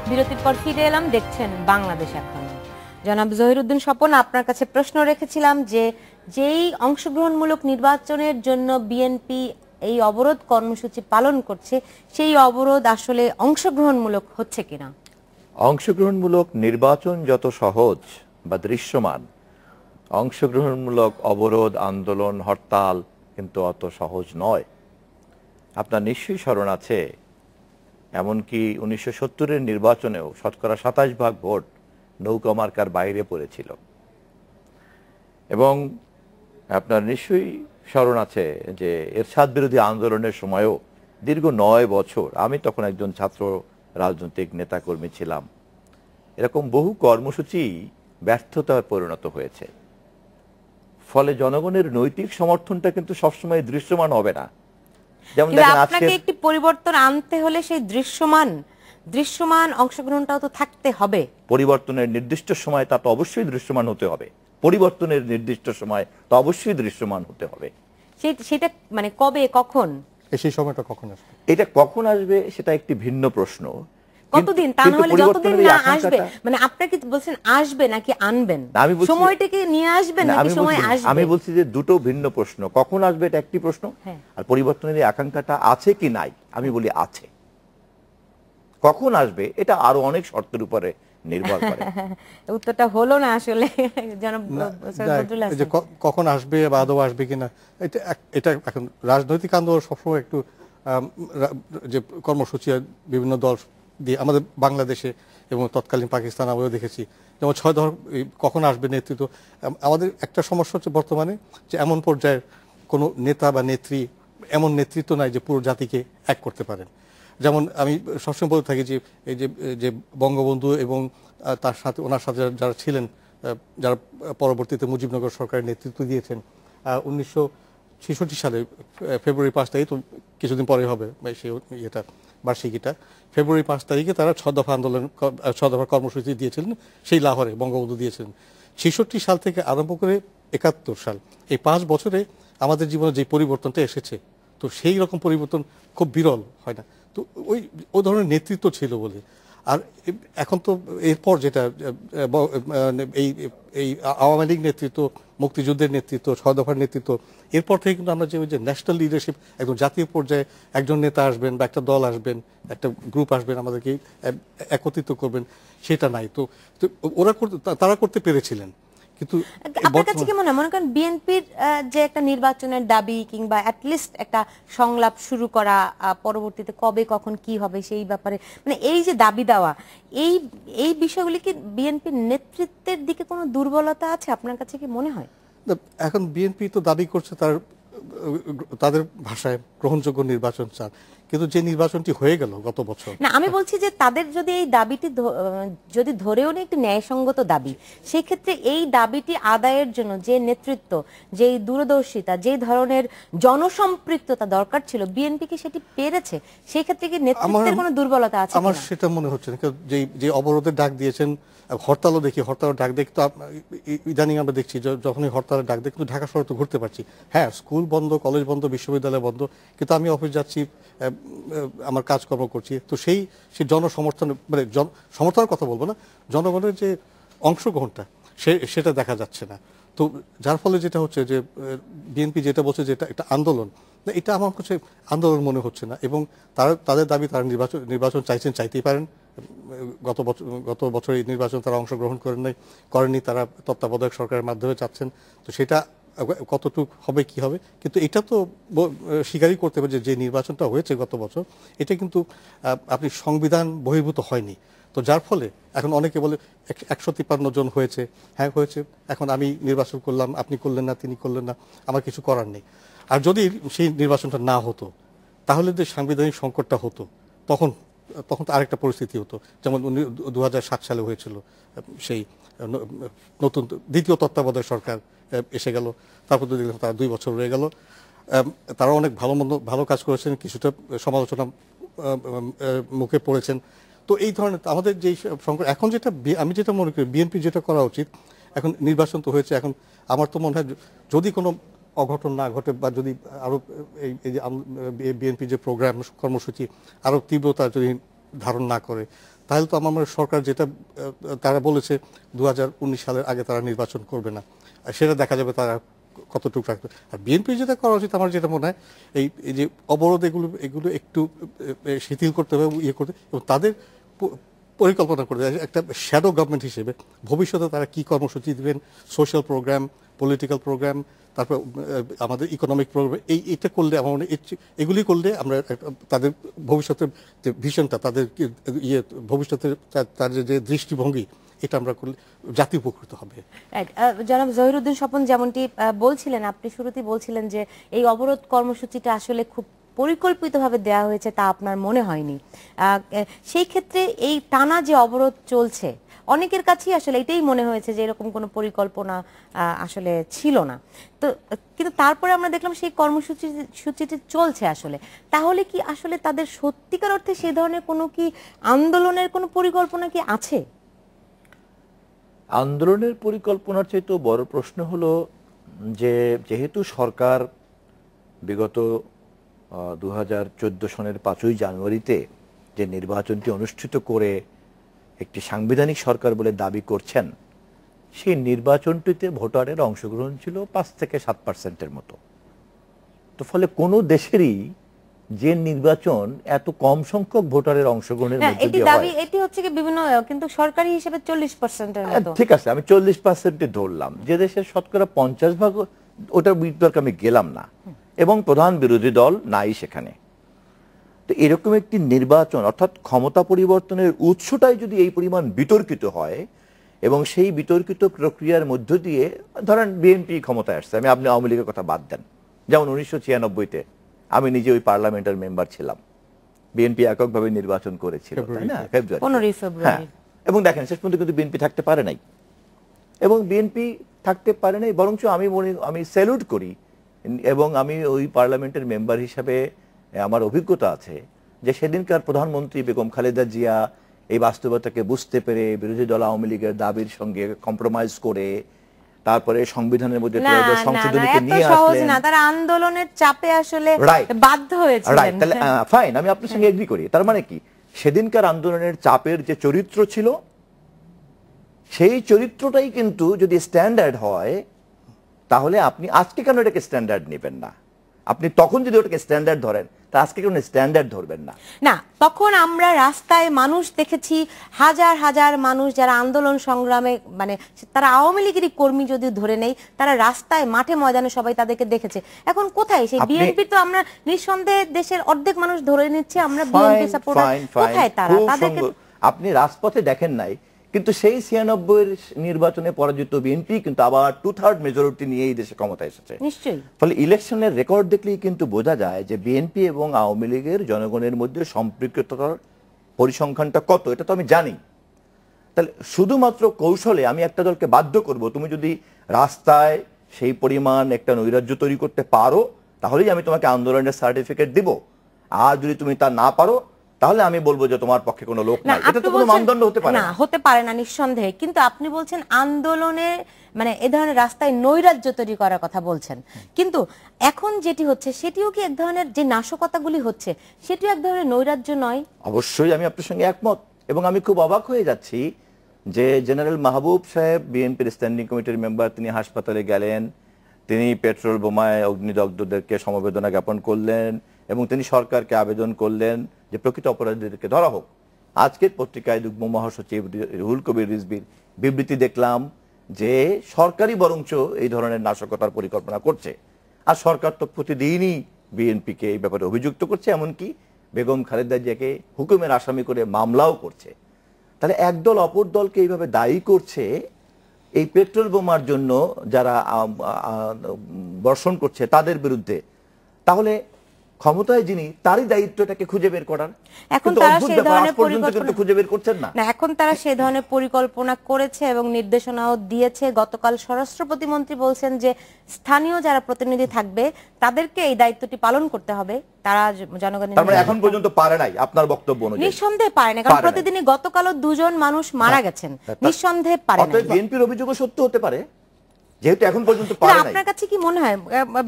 বিরতির পর ফিরে এলাম, দেখছেন বাংলাদেশ এখন। জনাব জহিরুদ্দিন স্বপন, আপনার কাছে প্রশ্ন রেখেছিলাম যে যেই অংশগ্রহণমূলক নির্বাচনের জন্য বিএনপি এই অবরোধ কর্মসূচি পালন করছে, সেই অবরোধ আসলে অংশগ্রহণমূলক হচ্ছে কিনা। অংশগ্রহণমূলক নির্বাচন যত সহজ বা দৃশ্যমান, অংশগ্রহণমূলক অবরোধ, আন্দোলন, হরতাল কিন্তু অত সহজ নয়। আপনার নিশ্চয়ই স্মরণ আছে, এমনকি 1970-এর নির্বাচনেও শতকরা 27% ভোট নৌকা মার্কার বাইরে পড়েছিল। এবং আপনার নিশ্চয়ই স্মরণ আছে যে এরশাদ বিরোধী আন্দোলনের সময়ও দীর্ঘ 9 বছর, আমি তখন একজন ছাত্র রাজনৈতিক নেতাকর্মী ছিলাম, এরকম বহু কর্মসূচি ব্যর্থতায় পরিণত হয়েছে। ফলে জনগণের নৈতিক সমর্থনটা কিন্তু সবসময় দৃশ্যমান হবে না। যেমন আপনাকে একটি পরিবর্তন আনতে হলে সেই দৃশ্যমান অংশগ্রহণটাও তো থাকতে হবে। পরিবর্তনের নির্দিষ্ট সময় তা তো অবশ্যই দৃশ্যমান হতে হবে, পরিবর্তনের নির্দিষ্ট সময় তো অবশ্যই দৃশ্যমান হতে হবে। সেটা মানে কবে, কখন, সেই সময়টা কখন আসবে, এটা কখন আসবে সেটা একটি ভিন্ন প্রশ্ন। কতদিন, তা না হলে যতদিন না আসবে, মানে আপনি কি বলছেন আসবে নাকি আনবেন, সময়টাকে নিয়ে আসবেন নাকি সময় আসবে? আমি বলছি যে দুটো ভিন্ন প্রশ্ন। কখন আসবে এটা একটি প্রশ্ন, আর পরিবর্তনের আকাঙ্ক্ষাটা আছে কি নাই আমি বলি আছে। কখন আসবে এটা আরো অনেক শর্তের উপরে নির্ভর করে। উত্তরটা হলো না আসলে জনাব যে কখন আসবে বা আদৌ আসবে কিনা, এটা এখন রাজনৈতিক আন্দোলন সবসময় একটু যে কর্মসূচি বিভিন্ন দল দিয়ে আমাদের বাংলাদেশে এবং তৎকালীন পাকিস্তান আমরাও দেখেছি, যেমন 6 দফা কখন আসবে নেতৃত্ব। আমাদের একটা সমস্যা হচ্ছে বর্তমানে যে এমন পর্যায়ের কোনো নেতা বা নেত্রী, এমন নেতৃত্ব নাই যে পুরো জাতিকে এক করতে পারেন। যেমন আমি সবসময় বলতে থাকি যে এই যে বঙ্গবন্ধু এবং তার সাথে ওনার সাথে যারা ছিলেন, যারা পরবর্তীতে মুজিবনগর সরকারের নেতৃত্ব দিয়েছেন, 1966 সালে ফেব্রুয়ারি 5 তারিখ, তো কিছুদিন পরে হবে সেই ইয়েটা বার্ষিকীটা, ফেব্রুয়ারি 5 তারিখে তারা 6 দফা আন্দোলন, 6 দফা কর্মসূচি দিয়েছিলেন, সেই লাহোরে বঙ্গবন্ধু দিয়েছিলেন। 66 সাল থেকে আরম্ভ করে 71 সাল, এই 5 বছরে আমাদের জীবনে যে পরিবর্তনটা এসেছে, তো সেই রকম পরিবর্তন খুব বিরল হয় না। তো ওই ধরনের নেতৃত্ব ছিল বলে। আর এখন তো এরপর যেটা এই আওয়ামী লীগ নেতৃত্ব, মুক্তিযুদ্ধের নেতৃত্ব, 6 দফার নেতৃত্ব, এরপর থেকে কিন্তু আমরা যে ওই যে ন্যাশনাল লিডারশিপ, একদম জাতীয় পর্যায়ে একজন নেতা আসবেন বা একটা দল আসবেন, একটা গ্রুপ আসবেন, আমাদেরকে একত্রিত করবেন, সেটা নাই। তো তারা করতে পেরেছিলেন। কিন্তু আপনার কাছে কি মনে হয়, মনে করেন বিএনপির যে একটা নির্বাচনের দাবি কিংবা অ্যাটলিস্ট একটা সংলাপ শুরু করা, পরবর্তীতে কবে কখন কি হবে সেই ব্যাপারে, মানে এই যে দাবি দেওয়া, এই বিষয়গুলি কি বিএনপির নেতৃত্বের দিকে কোনো দুর্বলতা আছে আপনার কাছে কি মনে হয়? এখন বিএনপি তো দাবি করছে তাদের ভাষায় গ্রহণযোগ্য নির্বাচন চান, কিন্তু যে নির্বাচনটি হয়ে গেল গত বছর, না আমি বলছি যে তাদের যদি এই দাবিটি যদি ধরেও নেই একটি ন্যায়সঙ্গত দাবি, সেই ক্ষেত্রে এই দাবিটি আদায়ের জন্য যে নেতৃত্ব, যে দূরদর্শিতা, যে ধরনের জনসম্পৃক্ততা দরকার ছিল, বিএনপি কি সেটি পেরেছে? সেই ক্ষেত্রে কি নেতৃত্বের কোনো দুর্বলতা আছে? আমার সেটা মনে হচ্ছে না। যে অবরোধের ডাক দিয়েছেন, হরতালও দেখি, হরতালের ডাক দেখি তো ইদানিং আমরা দেখছি যখনই হরতালের ডাক দেখি, কিন্তু ঢাকা শহরে তো ঘুরতে পারছি। হ্যাঁ, স্কুল বন্ধ, কলেজ বন্ধ, বিশ্ববিদ্যালয় বন্ধ, কিন্তু আমি অফিস যাচ্ছি, আমার কাজকর্ম করছি। তো সেই জনসমর্থন, মানে সমর্থনের কথা বলবো না, জনগণের যে অংশগ্রহণটা সেটা দেখা যাচ্ছে না। তো যার ফলে যেটা হচ্ছে যে বিএনপি যেটা বলছে যে এটা একটা আন্দোলন, এটা আমার কাছে আন্দোলন মনে হচ্ছে না। এবং তাদের দাবি, তারা নির্বাচন চাইছেন, চাইতেই পারেন। গত বছর এই নির্বাচন তারা অংশগ্রহণ করেননি, তারা তত্ত্বাবধায়ক সরকারের মাধ্যমে চাচ্ছেন। তো সেটা কতটুকু হবে কি হবে, কিন্তু এটা তো স্বীকারই করতে হবে যে নির্বাচনটা হয়েছে গত বছর, এটা কিন্তু আপনি সংবিধান বহির্ভূত হয়নি। তো যার ফলে এখন অনেকে বলে 153 জন হয়েছে, হ্যাঁ হয়েছে, এখন আমি নির্বাচন করলাম, আপনি করলেন না, তিনি করলেন না, আমার কিছু করার নেই। আর যদি সেই নির্বাচনটা না হতো, তাহলে যে সাংবিধানিক সংকটটা হতো, তখন তো আরেকটা পরিস্থিতি হতো, যেমন 2007 সালে হয়েছিল, সেই নতুন দ্বিতীয় তত্ত্বাবধায়ক সরকার এসে গেল, তারপর তো দেখলাম তারা 2 বছর রয়ে গেল। তারা অনেক ভালো কাজ করেছেন, কিছুটা সমালোচনা মুখে পড়েছেন। তো এই ধরনের আমাদের যেই সংকট এখন, আমি যেটা মনে করি বিএনপি যেটা করা উচিত, এখন নির্বাচন তো হয়েছে, এখন আমার তো মনে হয় যদি কোনো অঘটন না ঘটে বা যদি আরো এই যে বিএনপি যে প্রোগ্রাম কর্মসূচি আরো তীব্রতা যদি ধারণ না করে, তাহলে তো আমার মনে হয় সরকার যেটা তারা বলেছে 2019 সালের আগে তারা নির্বাচন করবে না, আর সেটা দেখা যাবে তারা কতটুকু রাখবে। আর বিএনপি যেটা করা উচিত আমার যেটা মনে হয় এই যে অবরোধ এগুলো একটু শিথিল করতে হবে, ইয়ে করতে, এবং তাদের পরিকল্পনা করতে একটা শ্যাডো গভর্নমেন্ট হিসেবে ভবিষ্যতে তারা কি কর্মসূচি দিবেন, সোশ্যাল প্রোগ্রাম, পলিটিক্যাল প্রোগ্রাম, তারপর আমাদের ইকোনমিক প্রোগ্রাম, এটা করলে আমার মনে এগুলি করলে আমরা তাদের ভবিষ্যতের যে ভিশনটা, তাদের ইয়ে ভবিষ্যতের তাদের যে দৃষ্টিভঙ্গি, এটা আমরা করলে জাতি উপকৃত হবে। জনাব জহিরুদ্দিন স্বপন যেমনটি বলছিলেন, আপনি শুরুতেই বলছিলেন যে এই অবরোধ কর্মসূচিটা আসলে খুব পরিকল্পিতভাবে দেওয়া হয়েছে তা আপনার মনে হয়নি। সেই ক্ষেত্রে এই টানা যে অবরোধ চলছে, অনেকের কাছেই আসলে এটাই মনে হয়েছে যে এরকম কোনো পরিকল্পনা আসলে ছিল না। তো কিন্তু তারপরে আমরা দেখলাম সেই কর্মসূচিটি চলছে আসলে। তাহলে কি আসলে তাদের সত্যিকার অর্থে সেই ধরনের কোনো কি আন্দোলনের কোনো পরিকল্পনা কি আছে? আন্দোলনের পরিকল্পনার চাইতে বড় প্রশ্ন হলো যে যেহেতু সরকার বিগত 2014 সনের 5ই জানুয়ারিতে যে নির্বাচনটি অনুষ্ঠিত করে একটি সাংবিধানিক সরকার বলে দাবি করছেন, সেই নির্বাচনটিতে ভোটারের অংশগ্রহণ ছিল 5 থেকে 7% মতো। তো ফলে কোনো দেশেরই যে নির্বাচন এত কম সংখ্যক ভোটারের অংশগ্রহণের মধ্যে দিয়ে হয়, এটি হচ্ছে কি বিভিন্ন, কিন্তু সরকারি হিসেবে 40%-এর মতো। ঠিক আছে, আমি 40% ধরলাম, যে দেশের শতকরা 50% ওটার বিতর্কে আমি গেলাম না, এবং প্রধান বিরোধী দল নাই সেখানে। তো এরকম একটি নির্বাচন, অর্থাৎ ক্ষমতা পরিবর্তনের উৎসটাই যদি এই পরিমাণ বিতর্কিত হয়, এবং সেই বিতর্কিত প্রক্রিয়ার মধ্য দিয়ে ধরেন বিএনপি ক্ষমতায় আসছে, আপনি আওয়ামী লীগের কথা বাদ দেন, যেমন 1996-তে আমি নিজে ওই পার্লামেন্টের মেম্বার ছিলাম, বিএনপি এককভাবে নির্বাচন করেছিল, তাই না, ফেব্রুয়ারি। এবং দেখেন শেষ পর্যন্ত কিন্তু বিএনপি থাকতে পারে নাই, এবং বিএনপি থাকতে পারে নাই, বরঞ্চ আমি স্যালুট করি, এবং আমি ওই পার্লামেন্টের মেম্বার হিসাবে আমার অভিজ্ঞতা আছে যে সেদিনকার প্রধানমন্ত্রী বেগম খালেদা জিয়া এই বাস্তবতাকে বুঝতে পেরে বিরোধী দল আওয়ামী লীগের দাবির সঙ্গে কম্প্রোমাইজ করে তারপরে সংবিধানের মধ্যে সংশোধনীকে নিয়ে আসলেন। না, তারা আন্দোলনের চাপে আসলে বাধ্য হয়েছিলেন। তাহলে ফাইন, আমি আপনার সঙ্গে এগ্রি করি। তার মানে কি, সেদিনকার আন্দোলনের চাপের যে চরিত্র ছিল, সেই চরিত্রটাই কিন্তু যদি স্ট্যান্ডার্ড হয়, তাহলে আপনি আজকে কেন এটাকে স্ট্যান্ডার্ড নেবেন না? আপনি তখন যদি ওটাকে স্ট্যান্ডার্ড ধরেন, তা আজকে কেন স্ট্যান্ডার্ড ধরবেন না? না, তখন আমরা রাস্তায় মানুষ দেখেছি, হাজার হাজার মানুষ যারা আন্দোলন সংগ্রামে, মানে তারা আওয়ামী লীগেরই কর্মী যদি ধরে নেই, তারা রাস্তায় মাঠে ময়দানে সবাই তাদেরকে দেখেছে। এখন কোথায় সেই বিএনপি? তো আমরা নিঃসন্দেহে দেশের অর্ধেক মানুষ ধরে নিচ্ছে আমরা বিএনপি সাপোর্টার, কোথায় তারা? তাদেরকে আপনি রাজপথে দেখেন নাই, কিন্তু সেই 96-এর নির্বাচনে পরাজিত বিএনপি কিন্তু আবার 2/3 মেজরিটি নিয়ে এই দেশে ক্ষমতায় এসেছে। নিশ্চয়ই। ফলে ইলেকশনের রেকর্ড দেখলেই কিন্তু বোঝা যায় যে বিএনপি এবং আওয়ামী লীগের জনগণের মধ্যে সম্পৃক্ততার পরিসংখ্যানটা কত, এটা তো আমি জানি। তাহলে শুধুমাত্র কৌশলে আমি একটা দলকে বাধ্য করব, তুমি যদি রাস্তায় সেই পরিমাণ একটা নৈরাজ্য তৈরি করতে পারো, তাহলেই আমি তোমাকে আন্দোলনের সার্টিফিকেট দিব, আর যদি তুমি তা না পারো, তাহলে আমি বলবো যে তোমার পক্ষে কোনো লোক নাই। এটা তো কোনো মানদণ্ড হতে পারে না। হতে পারে না নিঃসন্দেহে, কিন্তু আপনি বলছেন আন্দোলনে, মানে এই ধরনের রাস্তায় নৈরাজ্য তৈরি করার কথা বলছেন, কিন্তু এখন যেটি হচ্ছে সেটিও কি এক ধরনের, যে নাশকতাগুলি হচ্ছে সেটিও এক ধরনের নৈরাজ্য নয়? অবশ্যই, আমি আপনার সঙ্গে একমত, এবং আমি খুব অবাক হয়ে যাচ্ছি যে জেনারেল মাহবুব সাহেব, বিএনপির স্ট্যান্ডিং কমিটির মেম্বার, তিনি হাসপাতালে গেলেন, তিনি পেট্রোল বোমায় অগ্নিদগ্ধদেরকে সমবেদনা জ্ঞাপন করলেন, এবং তিনি সরকারকে আবেদন করলেন যে প্রকৃত অপরাধীদেরকে ধরা হোক। আজকের পত্রিকায় যুগ্ম মহাসচিব রুহুল কবির রিজভির বিবৃতি দেখলাম যে সরকারই বরঞ্চ এই ধরনের নাশকতার পরিকল্পনা করছে, আর সরকার তো প্রতিদিনই বিএনপিকে এই ব্যাপারে অভিযুক্ত করছে, এমনকি বেগম খালেদা জিয়াকে হুকুমের আসামি করে মামলাও করছে। তাহলে একদল অপর দলকে এইভাবে দায়ী করছে এই পেট্রোল বোমার জন্য, যারা বর্ষণ করছে তাদের বিরুদ্ধে। তাহলে ক্ষমতায় যিনি, তারই দায়িত্ব এটাকে খুঁজে বের করার। এখন তারা সেই ধরনের পরিকল্পনা খুঁজে বের করছেন না। এখন তারা সেই ধরনের পরিকল্পনা করেছে এবং নির্দেশনাও দিয়েছে। গতকাল স্বরাষ্ট্র প্রতিমন্ত্রী বলছেন যে স্থানীয় যারা প্রতিনিধি থাকবে তাদেরকে এই দায়িত্বটি পালন করতে হবে। তারা জনগণের, তার মানে এখন পর্যন্ত পারে নাই আপনার বক্তব্য অনুযায়ী? নিঃসন্দেহে পারে না, কারণ প্রতিদিনই গতকালও 2 জন মানুষ মারা গেছেন, নিঃসন্দেহে পারে না। বিএনপির অভিযোগও সত্য হতে পারে, যেহেতু এখন পর্যন্ত পারে নাই। আপনার কাছে কি মনে হয়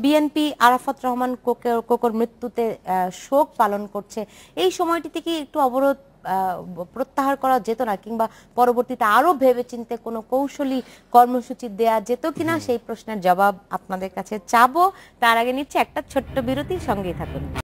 বিএনপি আরাফাত রহমান কোকোর মৃত্যুতে শোক পালন করছে, এই সময়টিতে কি একটু অবরোধ প্রত্যাহার করা যেত না, কিংবা পরবর্তীতে আরো ভেবেচিন্তে কোনো কৌশলী কর্মসূচি দেয়া যেত কিনা, সেই প্রশ্নের জবাব আপনাদের কাছে চাবো। তার আগে নিচ্ছে একটা ছোট্ট বিরতি, সঙ্গেই থাকুন।